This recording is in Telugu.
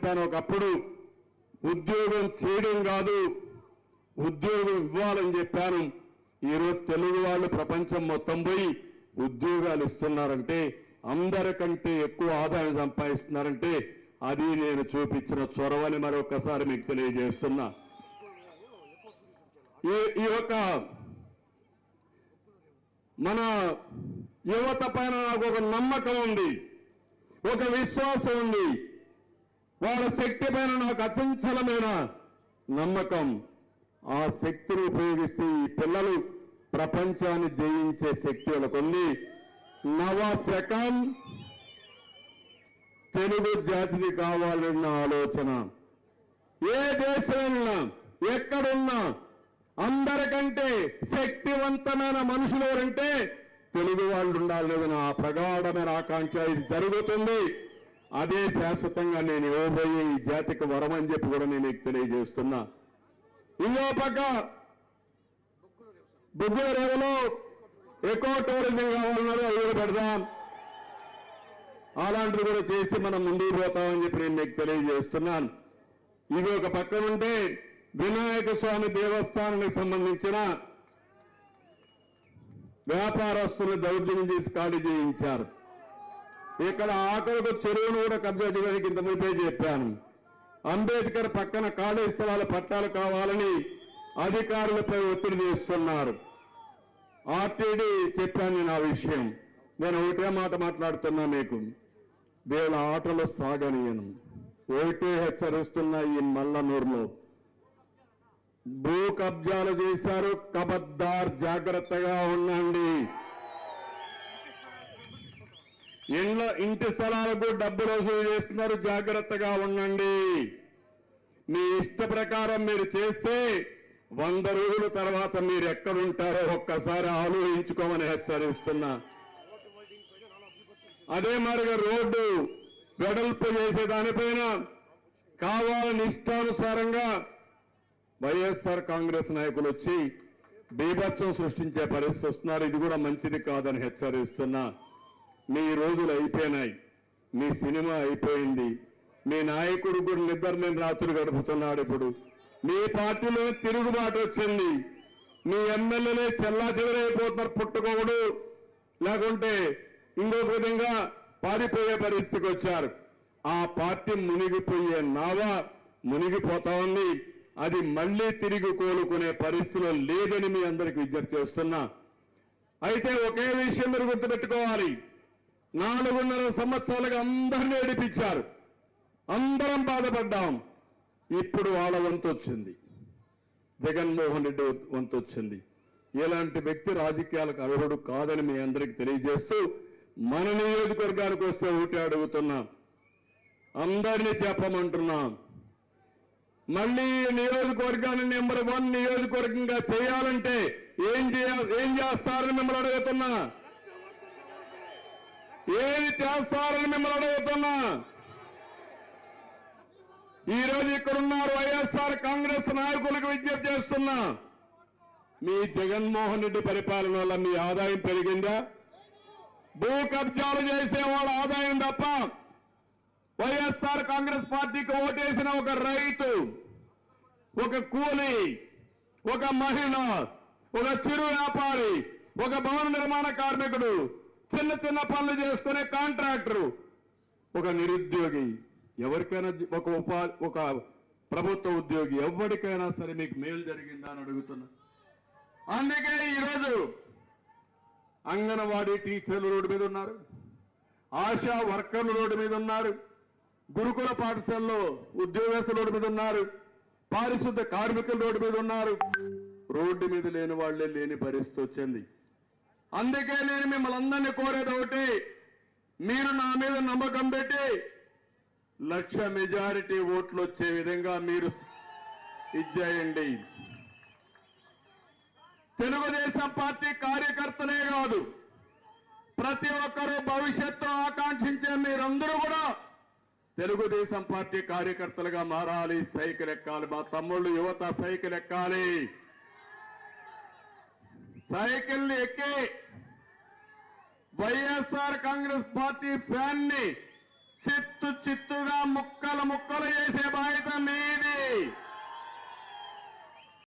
చెప్పాను, ఒకప్పుడు ఉద్యోగం చేయడం కాదు ఉద్యోగం ఇవ్వాలని చెప్పాను. ఈరోజు తెలుగు వాళ్ళు ప్రపంచం మొత్తం పోయి ఉద్యోగాలు ఇస్తున్నారంటే, అందరికంటే ఎక్కువ ఆదాయం సంపాదిస్తున్నారంటే అది నేను చూపించిన చొరవని మరొకసారి మీకు తెలియజేస్తున్నా. ఈ యొక్క మన యువత పైన నాకు ఒక నమ్మకం ఉంది, ఒక విశ్వాసం ఉంది. వాళ్ళ శక్తి పైన నాకు అచంచలమైన నమ్మకం. ఆ శక్తిని ఉపయోగిస్తే ఈ పిల్లలు ప్రపంచాన్ని జయించే శక్తి వాళ్ళకు ఉంది. నవశకం తెలుగు జాతికి కావాలన్న ఆలోచన. ఏ దేశంలో ఎక్కడున్నా అందరికంటే శక్తివంతమైన మనుషులు ఎవరంటే తెలుగు వాళ్ళు ఉండాలనేది నా ప్రగాఢమైన ఆకాంక్ష. ఇది జరుగుతుంది, అదే శాశ్వతంగా నేను ఇవ్వబోయే ఈ జాతికి వరం అని చెప్పి కూడా నేను మీకు తెలియజేస్తున్నా. ఇంకో పక్క బుగ్గుల రేవులో ఎకో టూరిజం కావాలన్నారు, అవి కూడా పెడదాం. అలాంటివి కూడా చేసి మనం ముందుకు పోతామని చెప్పి నేను మీకు తెలియజేస్తున్నాను. ఇది ఒక పక్కన ఉంటే వినాయక స్వామి దేవస్థానానికి సంబంధించిన వ్యాపారస్తులు దౌర్జన్యం చేసి ఖాళీ చేయించారు. ఇక్కడ ఆఖరికి చెరువును కూడా కబ్జా చేయడానికి ఇంత మునిపే చెప్పాను. అంబేద్కర్ పక్కన ఖాళీ స్థలాల పట్టాలు కావాలని అధికారులపై ఒత్తిడి చేస్తున్నారు. ఆర్టీడీ చెప్పాను నేను ఆ విషయం. నేను ఒకటే మాట మాట్లాడుతున్నా మీకు, వీళ్ళ ఆటలు సాగనీయను. ఒకటే హెచ్చరిస్తున్నా, ఈ మల్లనూరులో భూ కబ్జాలు చేశారు, కబద్దార్ జాగ్రత్తగా ఉండండి. ఇంటి స్థలాలకు డబ్బులు వసూలు చేస్తున్నారు, జాగ్రత్తగా ఉండండి. మీ ఇష్ట ప్రకారం మీరు చేస్తే 100 రోజుల తర్వాత మీరు ఎక్కడుంటారో ఒక్కసారి ఆలోచించుకోమని హెచ్చరిస్తున్నా. అదే మరిగా రోడ్డు వెడల్పు చేసే దానిపైన కావాలని ఇష్టానుసారంగా వైఎస్ఆర్ కాంగ్రెస్ నాయకులు వచ్చి బీభత్సం సృష్టించే పరిస్థితి వస్తున్నారు. ఇది కూడా మంచిది కాదని హెచ్చరిస్తున్నా. మీ రోజులు అయిపోయినాయి, మీ సినిమా అయిపోయింది. మీ నాయకుడు కూడా నిద్రలేని రాత్రులు గడుపుతున్నాడు. ఇప్పుడు మీ పార్టీలో తిరుగుబాటు వచ్చింది. మీ ఎమ్మెల్యేలే చెల్లా చెదరైపోతున్నారు, పుట్టుకోవడు లేకుంటే ఇంకొక విధంగా పారిపోయే పరిస్థితికి వచ్చారు. ఆ పార్టీ మునిగిపోయే నావ మునిగిపోతా ఉంది. అది మళ్లీ తిరిగి కోలుకునే పరిస్థితిలో లేదని మీ అందరికీ విజ్ఞప్తి చేస్తున్నా. అయితే ఒకే విషయం మీరు గుర్తుపెట్టుకోవాలి, 4.5 సంవత్సరాలుగా అందరినీ ఏడిపించారు, అందరం బాధపడ్డాం. ఇప్పుడు వాళ్ళ వంతు వచ్చింది, జగన్మోహన్ రెడ్డి వంతు వచ్చింది. ఇలాంటి వ్యక్తి రాజకీయాలకు అర్హుడు కాదని మీ అందరికీ తెలియజేస్తూ, మన నియోజకవర్గానికి వస్తే ఒకటి అడుగుతున్నా, అందరినీ చెప్పమంటున్నాం. మళ్ళీ నియోజకవర్గాన్ని నెంబర్ 1 నియోజకవర్గంగా చేయాలంటే ఏం చేస్తారని మిమ్మల్ని అడుగుతున్నా, ఏది చేస్తారని మిమ్మల్ని అడుగుతున్నా. ఈ రోజు ఇక్కడున్నారు వైఎస్ఆర్ కాంగ్రెస్ నాయకులకు విజ్ఞప్తి చేస్తున్నా, మీ జగన్మోహన్ రెడ్డి పరిపాలన వల్ల మీ ఆదాయం పెరిగిందా? భూ కబ్జాలు చేసే వాళ్ళ ఆదాయం తప్ప వైఎస్ఆర్ కాంగ్రెస్ పార్టీకి ఓటేసిన ఒక రైతు, ఒక కూలి, ఒక మహిళ, ఒక చిరు వ్యాపారి, ఒక భవన నిర్మాణ కార్మికుడు, చిన్న చిన్న పనులు చేసుకునే కాంట్రాక్టరు, ఒక నిరుద్యోగి, ఎవరికైనా ఒక ప్రభుత్వ ఉద్యోగి, ఎవరికైనా సరే మీకు మేలు జరిగిందా అని అడుగుతున్నా. అందుకే ఈరోజు అంగన్వాడీ టీచర్లు రోడ్డు మీద ఉన్నారు, ఆశా వర్కర్లు రోడ్డు మీద ఉన్నారు, గురుకుల పాఠశాలలో ఉద్యోగస్తులు రోడ్డు మీద ఉన్నారు, పారిశుద్ధ కార్మికులు రోడ్డు మీద ఉన్నారు. రోడ్డు మీద లేని వాళ్లే లేని పరిస్థితి వచ్చింది. అందుకే నేను మిమ్మల్ని అందరినీ కోరేది ఒకటి, మీరు నా మీద నమ్మకం పెట్టి 1,00,000 మెజారిటీ ఓట్లు వచ్చే విధంగా మీరు ఇచ్చేయండి. తెలుగుదేశం పార్టీ కార్యకర్తలే కాదు, ప్రతి ఒక్కరూ భవిష్యత్తు ఆకాంక్షించే మీరందరూ కూడా తెలుగుదేశం పార్టీ కార్యకర్తలుగా మారాలి. సైకిల్ ఎక్కాలి, మా తమ్ముళ్ళు యువత సైకిల్ ఎక్కాలి. సైకిల్ ఎక్కి వైఎస్ఆర్ కాంగ్రెస్ పార్టీ ఫ్యాన్ ని చిత్తు చిత్తుగా ముక్కలు ముక్కలు చేసే బాధ్యత మీ